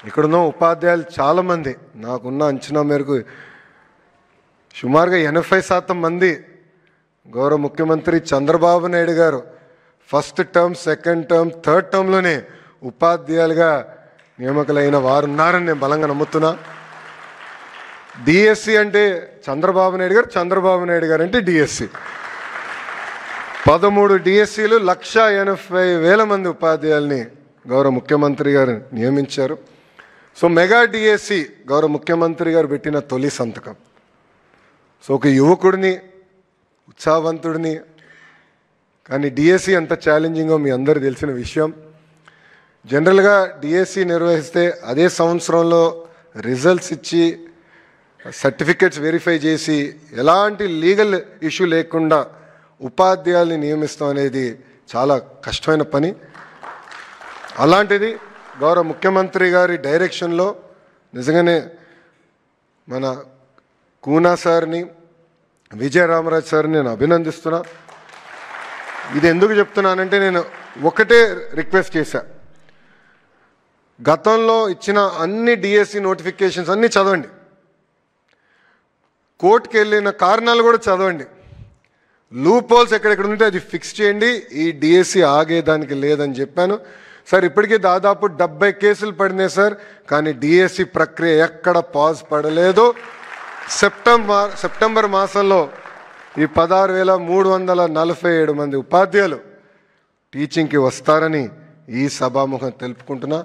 ఇక్కడున్న ఉపాధ్యాయులు చాలామంది నాకున్న అంచనా మేరకు సుమారుగా 80% మంది గౌరవ ముఖ్యమంత్రి చంద్రబాబు నాయుడు గారు first term, second term, third టర్మ్లోనే ఉపాధ్యాయులుగా నియామకులైన వారు ఉన్నారని నేను బలంగా నమ్ముతున్నా. డిఎస్సి అంటే చంద్రబాబు నాయుడు గారు, చంద్రబాబు నాయుడు గారు అంటే డిఎస్సి. 13 డిఎస్సీలు 1,80,000 మంది ఉపాధ్యాయుల్ని గౌరవ ముఖ్యమంత్రి గారు నియమించారు. సో మెగా డిఎస్సి గౌరవ ముఖ్యమంత్రి గారు పెట్టిన తొలి సంతకం. సో ఒక యువకుడిని, ఉత్సాహవంతుడిని, కానీ డిఎస్సి ఎంత ఛాలెంజింగో మీ అందరూ తెలిసిన విషయం. జనరల్గా డిఎస్సి నిర్వహిస్తే అదే సంవత్సరంలో రిజల్ట్స్ ఇచ్చి సర్టిఫికెట్స్ వెరిఫై చేసి ఎలాంటి లీగల్ ఇష్యూ లేకుండా ఉపాధ్యాయుల్ని నియమిస్తాం అనేది చాలా కష్టమైన పని. అలాంటిది గౌరవ ముఖ్యమంత్రి గారి డైరెక్షన్లో నిజంగానే మన కూనా సార్ని, విజయరామరాజు సార్ని నేను అభినందిస్తున్నా. ఇది ఎందుకు చెప్తున్నానంటే నేను ఒకటే రిక్వెస్ట్ చేశా, గతంలో ఇచ్చిన అన్ని డిఎస్సి నోటిఫికేషన్స్ అన్నీ చదవండి, కోర్టుకి వెళ్ళిన కారణాలు కూడా చదవండి, లూప్ హోల్స్ ఎక్కడెక్కడ ఉంటే అది ఫిక్స్ చేయండి, ఈ డిఎస్సి ఆగేదానికి లేదని చెప్పాను. సార్ ఇప్పటికీ దాదాపు 70 కేసులు పడినాయి సార్, కానీ డిఎస్సి ప్రక్రియ ఎక్కడ పాజ్ పడలేదు. సెప్టెంబర్ మాసంలో ఈ 16,347 మంది ఉపాధ్యాయులు టీచింగ్కి వస్తారని ఈ సభాముఖం తెలుపుకుంటున్నా.